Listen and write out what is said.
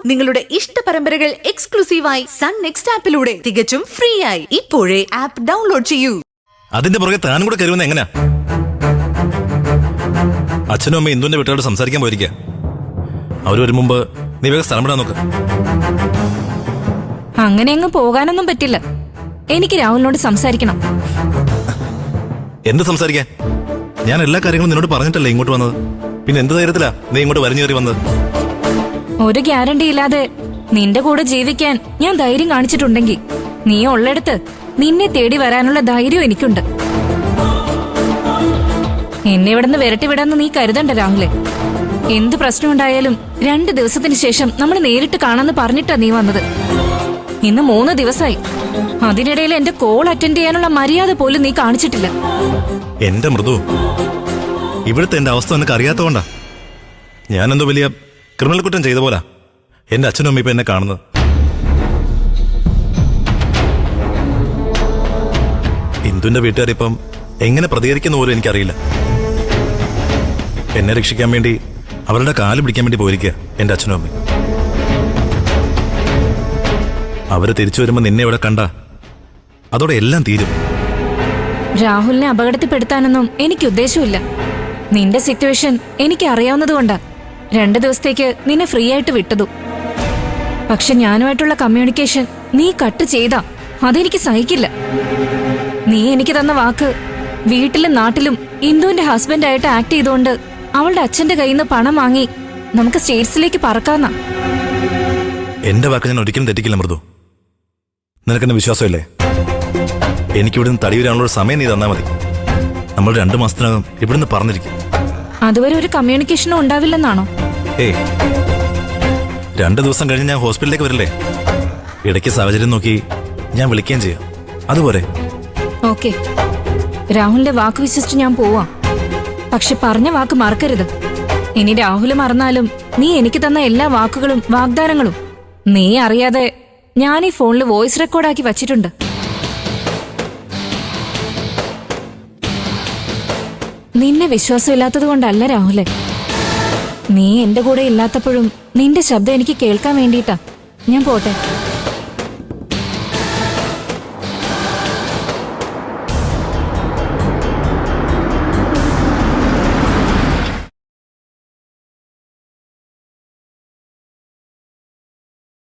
നിങ്ങളുടെ ഇഷ്ട പരമ്പരകൾ എക്സ്ക്ലൂസീവായി സൺ നെക്സ്റ്റ് ആപ്പിലൂടെ തികച്ചും ഫ്രീ ആയി ഇപ്പോഴേ ആപ്പ് ഡൗൺലോഡ് ചെയ്യൂ. അതിന്റെ പുറകെ താനും കൂടെ കരുവുന്ന എങ്ങനെയാ? അച്ഛനും അമ്മ ഇന്ദുവിന്റെ വീട്ടുകാരോട് സംസാരിക്കാൻ പോയിരിക്കുക. അവർ വരും മുമ്പ് നീ വേഗം സ്ഥലം വിടാൻ നോക്ക്. അങ്ങനെ അങ്ങ് പോകാനൊന്നും പറ്റില്ല. എനിക്ക് രാഹുലിനോട് സംസാരിക്കണം. എന്ത് സംസാരിക്കാൻ? ഞാൻ എല്ലാ കാര്യങ്ങളും നിന്നോട് പറഞ്ഞിട്ടല്ലേ ഇങ്ങോട്ട് വന്നത്. പിന്നെ എന്ത് ധൈര്യത്തിലാ നീ ഇങ്ങോട്ട് വരഞ്ഞു കയറി വന്നത്? ഒരു ഗ്യാരണ്ടി ഇല്ലാതെ നിന്റെ കൂടെ ജീവിക്കാൻ ഞാൻ ധൈര്യം കാണിച്ചിട്ടുണ്ടെങ്കിൽ നീ ഉള്ളിടത്ത് നിന്നെ തേടി വരാനുള്ള ധൈര്യം എനിക്കുണ്ട്. എന്നെ ഇവിടുന്ന് വിരട്ടി വിടാന്ന് നീ കരുതണ്ട രാഹുലെ. എന്ത് പ്രശ്നമുണ്ടായാലും 2 ദിവസത്തിന് ശേഷം നമ്മൾ നേരിട്ട് കാണാന്ന് പറഞ്ഞിട്ടാ നീ വന്നത്. ഇന്ന് 3 ദിവസമായി. അതിനിടയിൽ എന്റെ കോൾ അറ്റൻഡ് ചെയ്യാനുള്ള മര്യാദ പോലും നീ കാണിച്ചിട്ടില്ല. എന്റെ മൃദു, ഇവിടുത്തെ എന്റെ അവസ്ഥ നിനക്ക് അറിയാത്തതുകൊണ്ടാ. ഞാനെന്തോ വലിയ ക്രിമിനൽ കുറ്റം ചെയ്ത പോലാ എന്റെ അച്ഛനും അമ്മ ഇപ്പൊ എന്നെ കാണുന്നത്. ഇന്ദുവിന്റെ വീട്ടുകാരിപ്പം എങ്ങനെ പ്രതികരിക്കുന്ന പോലും എനിക്കറിയില്ല. എന്നെ രക്ഷിക്കാൻ വേണ്ടി അവരുടെ കാല് പിടിക്കാൻ വേണ്ടി പോയിരിക്കുക എന്റെ അച്ഛനും അമ്മയും. അവര് തിരിച്ചു വരുമ്പോ നിന്നെ ഇവിടെ കണ്ട അതോടെ എല്ലാം തീരും. രാഹുലിനെ അപകടത്തിൽപ്പെടുത്താനൊന്നും എനിക്ക് ഉദ്ദേശമില്ല. നിന്റെ സിറ്റുവേഷൻ എനിക്ക് അറിയാവുന്നതുകൊണ്ടാ 2 ദിവസത്തേക്ക് നിന്നെ ഫ്രീ ആയിട്ട് വിട്ടതു. പക്ഷെ ഞാനുമായിട്ടുള്ള കമ്മ്യൂണിക്കേഷൻ നീ കട്ട് ചെയ്താ അതെനിക്ക് സഹിക്കില്ല. നീ എനിക്ക് തന്ന വാക്ക് വീട്ടിലും നാട്ടിലും ഇന്ദുവിന്റെ ഹസ്ബൻഡായിട്ട് ആക്ട് ചെയ്തുകൊണ്ട് അവളുടെ അച്ഛന്റെ കയ്യിൽ നിന്ന് പണം വാങ്ങി നമുക്ക് സ്റ്റേറ്റ്സിലേക്ക് പറക്കാന്നാ. എന്റെ വാക്ക് ഞാൻ ഒരിക്കലും തെറ്റിക്കില്ല മൃദു. നിനക്കെന്നെ വിശ്വാസമില്ലേ? എനിക്കിവിടുന്ന് തടി വരാനുള്ള സമയം നീ തന്നാ മതി. നമ്മൾ 2 മാസത്തിനകം ഇവിടുന്ന് പറഞ്ഞിരിക്കും. അതുവരെ ഒരു കമ്മ്യൂണിക്കേഷനും ഉണ്ടാവില്ലെന്നാണോ? 2 ദിവസം കഴിഞ്ഞ് ഞാൻ ഹോസ്പിറ്റലിലേക്ക് വരില്ലേ? ഇടയ്ക്ക് സാഹചര്യം നോക്കി ഞാൻ വിളിക്കുകയും ചെയ്യാം. അതുപോലെ ഓക്കെ, രാഹുലിന്റെ വാക്ക് വിശ്വസിച്ച് ഞാൻ പോവാം. പക്ഷെ പറഞ്ഞ വാക്ക് മറക്കരുത്. ഇനി രാഹുൽ മറന്നാലും നീ എനിക്ക് തന്ന എല്ലാ വാക്കുകളും വാഗ്ദാനങ്ങളും നീ അറിയാതെ ഞാൻ ഈ ഫോണിൽ വോയിസ് റെക്കോർഡാക്കി വച്ചിട്ടുണ്ട്. നിന്നെ വിശ്വാസമില്ലാത്തത് കൊണ്ടല്ല രാഹുലെ. നീ എന്റെ കൂടെ ഇല്ലാത്തപ്പോഴും നിന്റെ ശബ്ദം എനിക്ക് കേൾക്കാൻ വേണ്ടിയിട്ടാ. ഞാൻ പോട്ടെ.